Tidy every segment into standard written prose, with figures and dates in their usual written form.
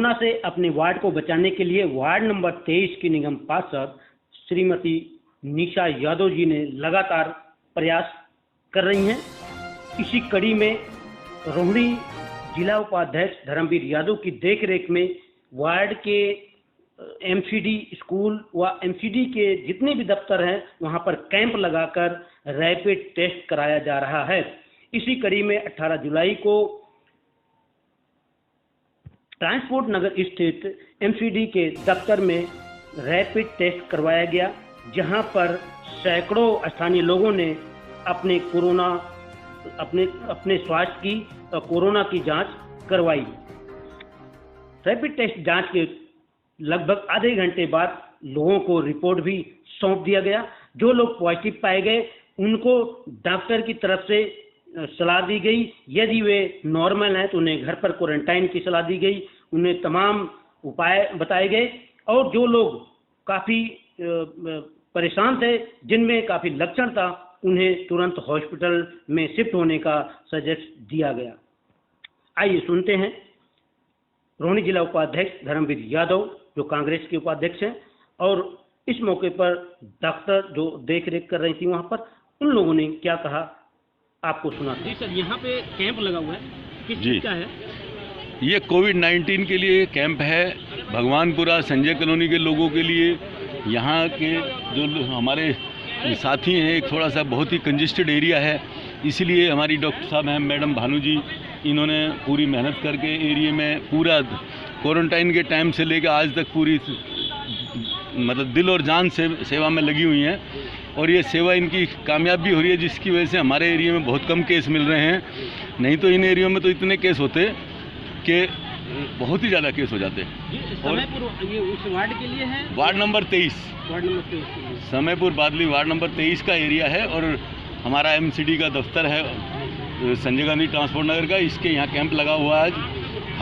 Corona से अपने ward को बचाने के लिए वार्ड नंबर 23 की निगम पार्षद श्रीमती निशा यादव जी ने लगातार प्रयास कर रही हैं। इसी कड़ी में रोहिणी जिला उपाध्यक्ष धर्मवीर यादव की देखरेख में वार्ड के एमसीडी स्कूल व एमसीडी के जितने भी दफ्तर हैं वहां पर कैंप लगाकर रैपिड टेस्ट कराया जा रहा है। इसी कड़ी में 18 जुलाई को ट्रांसपोर्ट नगर स्थित एमसीडी के दफ्तर में रैपिड टेस्ट करवाया गया, जहां पर सैकड़ों स्थानीय लोगों ने अपने स्वास्थ्य की कोरोना की जांच करवाई। रैपिड टेस्ट जांच के लगभग आधे घंटे बाद लोगों को रिपोर्ट भी सौंप दिया गया। जो लोग पॉजिटिव पाए गए उनको डॉक्टर की तरफ से सलाह दी गई, यदि वे नॉर्मल हैं तो उन्हें घर पर क्वारंटाइन की सलाह दी गई, उन्हें तमाम उपाय बताए गए और जो लोग काफ़ी परेशान थे, जिनमें काफ़ी लक्षण था, उन्हें तुरंत हॉस्पिटल में शिफ्ट होने का सजेस्ट दिया गया। आइए सुनते हैं रोहिणी जिला उपाध्यक्ष धर्मवीर यादव जो कांग्रेस के उपाध्यक्ष हैं और इस मौके पर डॉक्टर जो देख रेख कर रही थी वहाँ पर उन लोगों ने क्या कहा, आपको सुना। जी सर, यहाँ पे कैंप लगा हुआ है, किस चीज़ का है? ये कोविड-19 के लिए कैंप है, भगवानपुरा संजय कॉलोनी के लोगों के लिए। यहाँ के जो हमारे साथी हैं, एक थोड़ा सा बहुत ही कंजेस्टेड एरिया है, इसलिए हमारी डॉक्टर साहब हैं मैडम भानु जी, इन्होंने पूरी मेहनत करके एरिया में पूरा क्वारंटाइन के टाइम से लेकर आज तक पूरी मतलब दिल और जान से सेवा में लगी हुई हैं और ये सेवा इनकी कामयाब भी हो रही है, जिसकी वजह से हमारे एरिया में बहुत कम केस मिल रहे हैं। नहीं तो इन एरिया में तो इतने केस होते कि बहुत ही ज़्यादा केस हो जाते हैं। समयपुर ये उस वार्ड के लिए है? वार्ड नंबर 23 समयपुर बादली वार्ड नंबर 23 का एरिया है और हमारा एमसीडी का दफ्तर है संजय गांधी ट्रांसपोर्ट नगर का, इसके यहाँ कैंप लगा हुआ है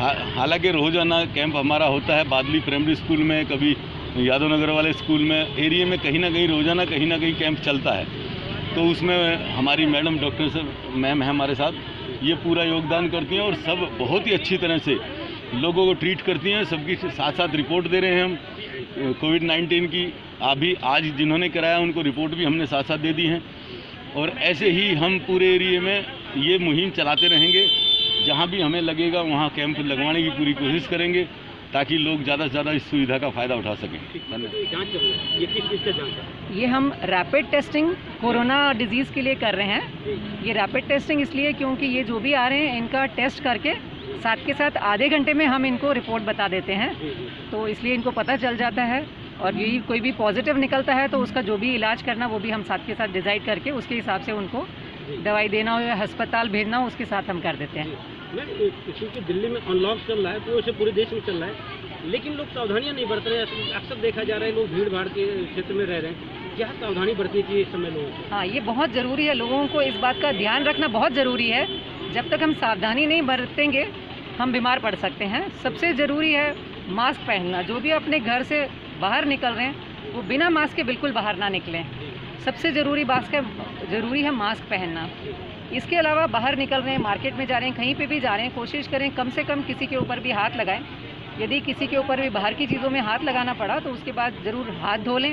आज। हालांकि रोज़ाना कैंप हमारा होता है बादली प्राइमरी स्कूल में, कभी यादव नगर वाले स्कूल में, एरिया में कहीं ना कहीं रोज़ाना कहीं ना कहीं कैंप चलता है। तो उसमें हमारी मैडम डॉक्टर मैम है हमारे साथ, ये पूरा योगदान करती हैं और सब बहुत ही अच्छी तरह से लोगों को ट्रीट करती हैं। सबकी साथ साथ रिपोर्ट दे रहे हैं हम कोविड-19 की। अभी आज जिन्होंने कराया उनको रिपोर्ट भी हमने साथ साथ दे दी हैं और ऐसे ही हम पूरे एरिया में ये मुहिम चलाते रहेंगे। जहाँ भी हमें लगेगा वहाँ कैंप लगवाने की पूरी कोशिश करेंगे ताकि लोग ज़्यादा से ज़्यादा इस सुविधा का फ़ायदा उठा सकें। ये किस चीज़ का जांच है? ये हम रैपिड टेस्टिंग कोरोना डिजीज़ के लिए कर रहे हैं। ये रैपिड टेस्टिंग इसलिए क्योंकि ये जो भी आ रहे हैं इनका टेस्ट करके साथ के साथ आधे घंटे में हम इनको रिपोर्ट बता देते हैं, तो इसलिए इनको पता चल जाता है और यही कोई भी पॉजिटिव निकलता है तो उसका जो भी इलाज करना वो भी हम साथ के साथ डिसाइड करके उसके हिसाब से उनको दवाई देना हो या अस्पताल भेजना हो उसके साथ हम कर देते हैं। क्योंकि दिल्ली में अनलॉक चल रहा है तो वैसे पूरे देश में चल रहा है, लेकिन लोग सावधानियां नहीं बरत रहे हैं। अक्सर देखा जा रहा है लोग भीड़ भाड़ के क्षेत्र में रह रहे हैं, क्या सावधानी बरतनी चाहिए इस समय लोगों को? हाँ, ये बहुत ज़रूरी है, लोगों को इस बात का ध्यान रखना बहुत ज़रूरी है। जब तक हम सावधानी नहीं बरतेंगे हम बीमार पड़ सकते हैं। सबसे ज़रूरी है मास्क पहनना। जो भी अपने घर से बाहर निकल रहे हैं वो बिना मास्क के बिल्कुल बाहर ना निकलें। सबसे ज़रूरी है मास्क पहनना। इसके अलावा बाहर निकल रहे हैं, मार्केट में जा रहे हैं, कहीं पे भी जा रहे हैं, कोशिश करें कम से कम किसी के ऊपर भी हाथ लगाएं। यदि किसी के ऊपर भी बाहर की चीज़ों में हाथ लगाना पड़ा तो उसके बाद ज़रूर हाथ धो लें।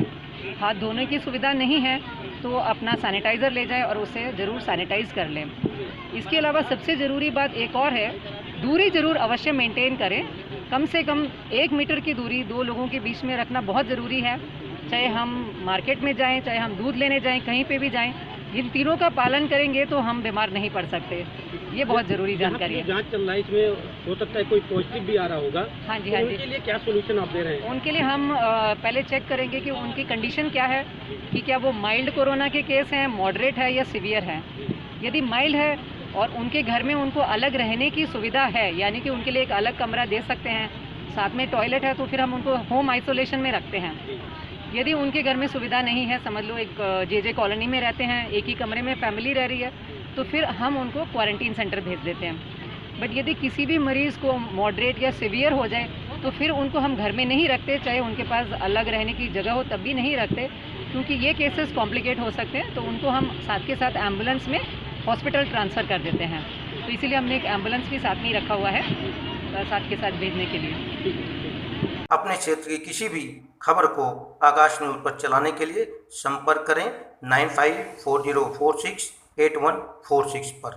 हाथ धोने की सुविधा नहीं है तो अपना सैनिटाइज़र ले जाएं और उसे ज़रूर सैनिटाइज़ कर लें। इसके अलावा सबसे ज़रूरी बात एक और है, दूरी ज़रूर अवश्य मेंटेन करें। कम से कम 1 मीटर की दूरी 2 लोगों के बीच में रखना बहुत ज़रूरी है। चाहे हम मार्केट में जाएं, चाहे हम दूध लेने जाएं, कहीं पे भी जाएं, इन तीनों का पालन करेंगे तो हम बीमार नहीं पड़ सकते। ये बहुत ज़रूरी जानकारी है। जांच चल रहा है, इसमें हो सकता है कोई पॉजिटिव भी आ रहा होगा। हाँ जी, हाँ जी। उनके लिए क्या सोल्यूशन आप दे रहे हैं? उनके लिए हम पहले चेक करेंगे कि उनकी कंडीशन क्या है, कि क्या वो माइल्ड कोरोना के केस हैं, मॉडरेट है या सीवियर है। यदि माइल्ड है और उनके घर में उनको अलग रहने की सुविधा है, यानी कि उनके लिए एक अलग कमरा दे सकते हैं, साथ में टॉयलेट है, तो फिर हम उनको होम आइसोलेशन में रखते हैं। यदि उनके घर में सुविधा नहीं है, समझ लो एक जे कॉलोनी में रहते हैं, एक ही कमरे में फैमिली रह रही है, तो फिर हम उनको क्वारंटीन सेंटर भेज देते हैं। बट यदि किसी भी मरीज़ को मॉडरेट या सीवियर हो जाए तो फिर उनको हम घर में नहीं रखते, चाहे उनके पास अलग रहने की जगह हो तब भी नहीं रखते, क्योंकि ये केसेस कॉम्प्लिकेट हो सकते हैं। तो उनको हम साथ के साथ एम्बुलेंस में हॉस्पिटल ट्रांसफ़र कर देते हैं। तो इसीलिए हमने एक एम्बुलेंस भी साथ में ही रखा हुआ है साथ के साथ भेजने के लिए। अपने क्षेत्र की किसी भी खबर को आकाश न्यूज़ पर चलाने के लिए संपर्क करें 9540468146 पर।